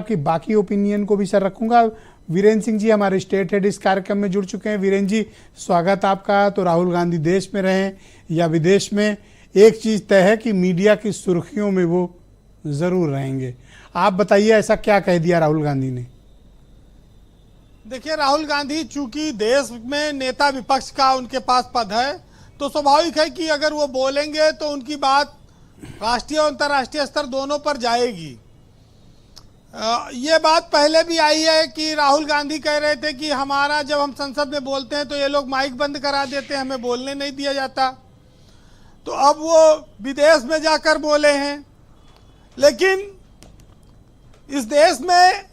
आपकी बाकी ओपिनियन को भी सर रखूंगा। वीरेंद्र सिंह जी हमारे स्टेट हेड इस कार्यक्रम में जुड़ चुके हैं। वीरेंद्र जी, स्वागत आपका। तो राहुल गांधी देश में रहें या विदेश में, एक चीज़ तय है कि मीडिया की सुर्खियों में वो ज़रूर रहेंगे। आप बताइए, ऐसा क्या कह दिया राहुल गांधी ने? देखिए, राहुल गांधी चूंकि देश में नेता विपक्ष का उनके पास पद है, तो स्वाभाविक है कि अगर वो बोलेंगे तो उनकी बात राष्ट्रीय और अंतर्राष्ट्रीय स्तर दोनों पर जाएगी। ये बात पहले भी आई है कि राहुल गांधी कह रहे थे कि हमारा जब हम संसद में बोलते हैं तो ये लोग माइक बंद करा देते हैं, हमें बोलने नहीं दिया जाता। तो अब वो विदेश में जाकर बोले हैं। लेकिन इस देश में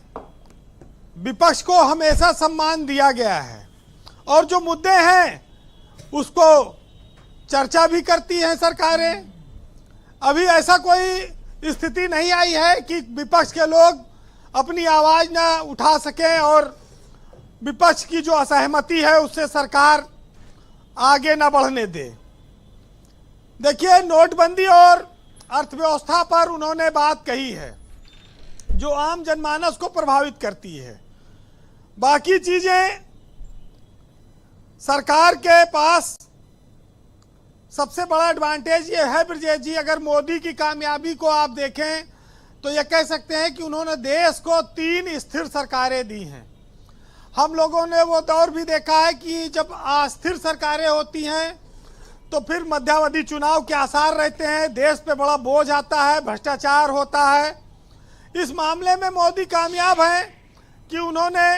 विपक्ष को हमेशा सम्मान दिया गया है और जो मुद्दे हैं उसको चर्चा भी करती हैं सरकारें। अभी ऐसा कोई स्थिति नहीं आई है कि विपक्ष के लोग अपनी आवाज़ ना उठा सकें और विपक्ष की जो असहमति है उससे सरकार आगे ना बढ़ने दे। देखिए, नोटबंदी और अर्थव्यवस्था पर उन्होंने बात कही है जो आम जनमानस को प्रभावित करती है। बाकी चीजें सरकार के पास सबसे बड़ा एडवांटेज ये है ब्रजेश जी, अगर मोदी की कामयाबी को आप देखें तो ये कह सकते हैं कि उन्होंने देश को 3 स्थिर सरकारें दी हैं। हम लोगों ने वो दौर भी देखा है कि जब अस्थिर सरकारें होती हैं तो फिर मध्यावधि चुनाव के आसार रहते हैं, देश पे बड़ा बोझ आता है, भ्रष्टाचार होता है। इस मामले में मोदी कामयाब हैं कि उन्होंने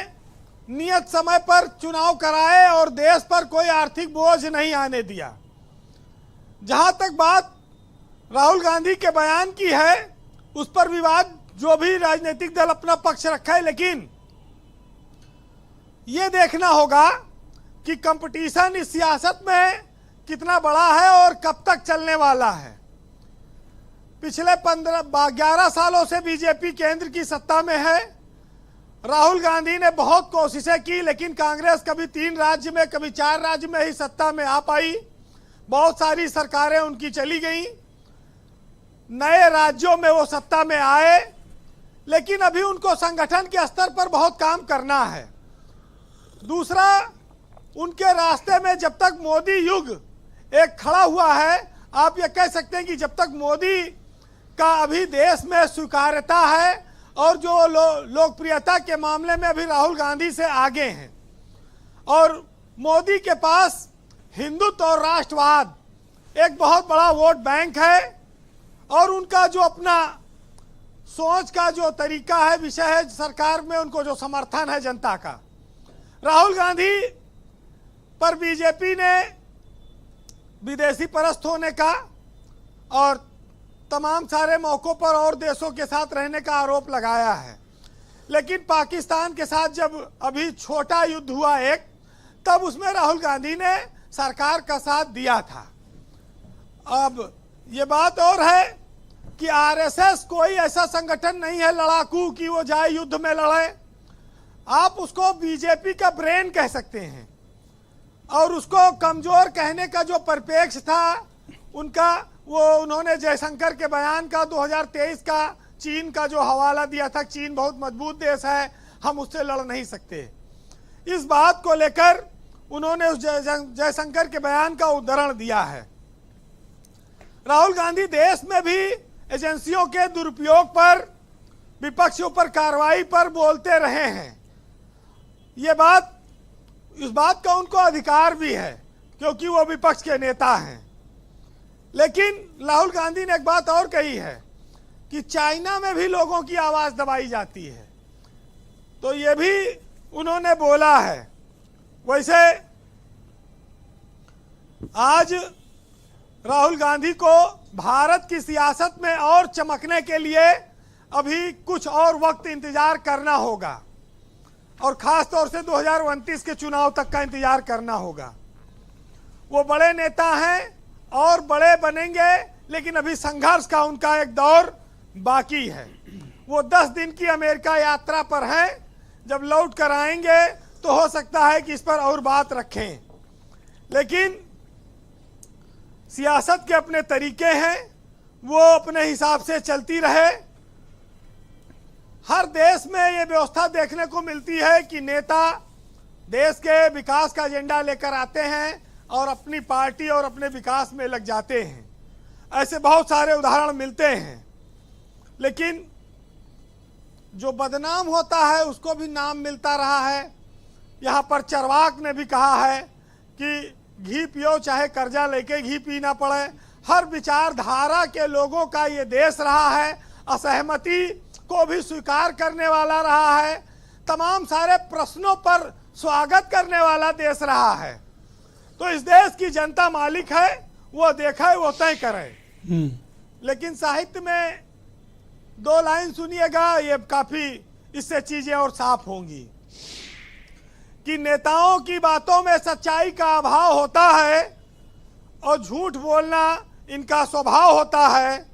नियत समय पर चुनाव कराए और देश पर कोई आर्थिक बोझ नहीं आने दिया। जहां तक बात राहुल गांधी के बयान की है उस पर विवाद, जो भी राजनीतिक दल अपना पक्ष रखा है, लेकिन ये देखना होगा कि कंपटीशन इस सियासत में कितना बड़ा है और कब तक चलने वाला है। पिछले 11 सालों से बीजेपी केंद्र की सत्ता में है। राहुल गांधी ने बहुत कोशिशें की, लेकिन कांग्रेस कभी 3 राज्य में कभी 4 राज्य में ही सत्ता में आ पाई। बहुत सारी सरकारें उनकी चली गईं, नए राज्यों में वो सत्ता में आए, लेकिन अभी उनको संगठन के स्तर पर बहुत काम करना है। दूसरा, उनके रास्ते में जब तक मोदी युग एक खड़ा हुआ है, आप ये कह सकते हैं कि जब तक मोदी का अभी देश में स्वीकार्यता है और जो लोकप्रियता के मामले में अभी राहुल गांधी से आगे हैं, और मोदी के पास हिंदुत्व और राष्ट्रवाद एक बहुत बड़ा वोट बैंक है और उनका जो अपना सोच का जो तरीका है, विषय है सरकार में, उनको जो समर्थन है जनता का। राहुल गांधी पर बीजेपी ने विदेशी परस्त होने का और तमाम सारे मौकों पर और देशों के साथ रहने का आरोप लगाया है, लेकिन पाकिस्तान के साथ जब अभी छोटा युद्ध हुआ एक, तब उसमें राहुल गांधी ने सरकार का साथ दिया था। अब ये बात और है कि आरएसएस कोई ऐसा संगठन नहीं है लड़ाकू कि वो जाए युद्ध में लड़े। आप उसको बीजेपी का ब्रेन कह सकते हैं, और उसको कमजोर कहने का जो परिप्रेक्ष्य था उनका, वो उन्होंने जयशंकर के बयान का 2023 का चीन का जो हवाला दिया था, चीन बहुत मजबूत देश है, हम उससे लड़ नहीं सकते। इस बात को लेकर उन्होंने उस जयशंकर के बयान का उदाहरण दिया है। राहुल गांधी देश में भी एजेंसियों के दुरुपयोग पर, विपक्षियों पर कार्रवाई पर बोलते रहे हैं। ये बात, इस बात का उनको अधिकार भी है क्योंकि वो विपक्ष के नेता हैं। लेकिन राहुल गांधी ने एक बात और कही है कि चाइना में भी लोगों की आवाज दबाई जाती है, तो ये भी उन्होंने बोला है। वैसे आज राहुल गांधी को भारत की सियासत में और चमकने के लिए अभी कुछ और वक्त इंतजार करना होगा, और खास तौर से 2029 के चुनाव तक का इंतजार करना होगा। वो बड़े नेता हैं और बड़े बनेंगे, लेकिन अभी संघर्ष का उनका एक दौर बाकी है। वो 10 दिन की अमेरिका यात्रा पर हैं, जब लौट कर आएंगे तो हो सकता है कि इस पर और बात रखें, लेकिन सियासत के अपने तरीके हैं, वो अपने हिसाब से चलती रहे। हर देश में ये व्यवस्था देखने को मिलती है कि नेता देश के विकास का एजेंडा लेकर आते हैं और अपनी पार्टी और अपने विकास में लग जाते हैं। ऐसे बहुत सारे उदाहरण मिलते हैं, लेकिन जो बदनाम होता है उसको भी नाम मिलता रहा है। यहाँ पर चरवाक ने भी कहा है कि घी पियो चाहे कर्जा लेके घी पीना पड़े। हर विचारधारा के लोगों का ये देश रहा है, असहमति को भी स्वीकार करने वाला रहा है, तमाम सारे प्रश्नों पर स्वागत करने वाला देश रहा है। तो इस देश की जनता मालिक है, वो देखे वो तय करे। लेकिन साहित्य में 2 लाइन सुनिएगा, ये काफी इससे चीजें और साफ होंगी कि नेताओं की बातों में सच्चाई का अभाव होता है और झूठ बोलना इनका स्वभाव होता है,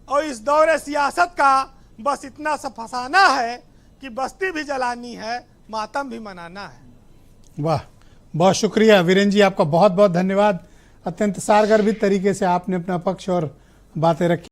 और इस दौरे सियासत का बस इतना सा फसाना है कि बस्ती भी जलानी है, मातम भी मनाना है। वाह, बहुत शुक्रिया वीरेंद्र जी, आपका बहुत बहुत धन्यवाद। अत्यंत सारगर्भित तरीके से आपने अपना पक्ष और बातें रखी।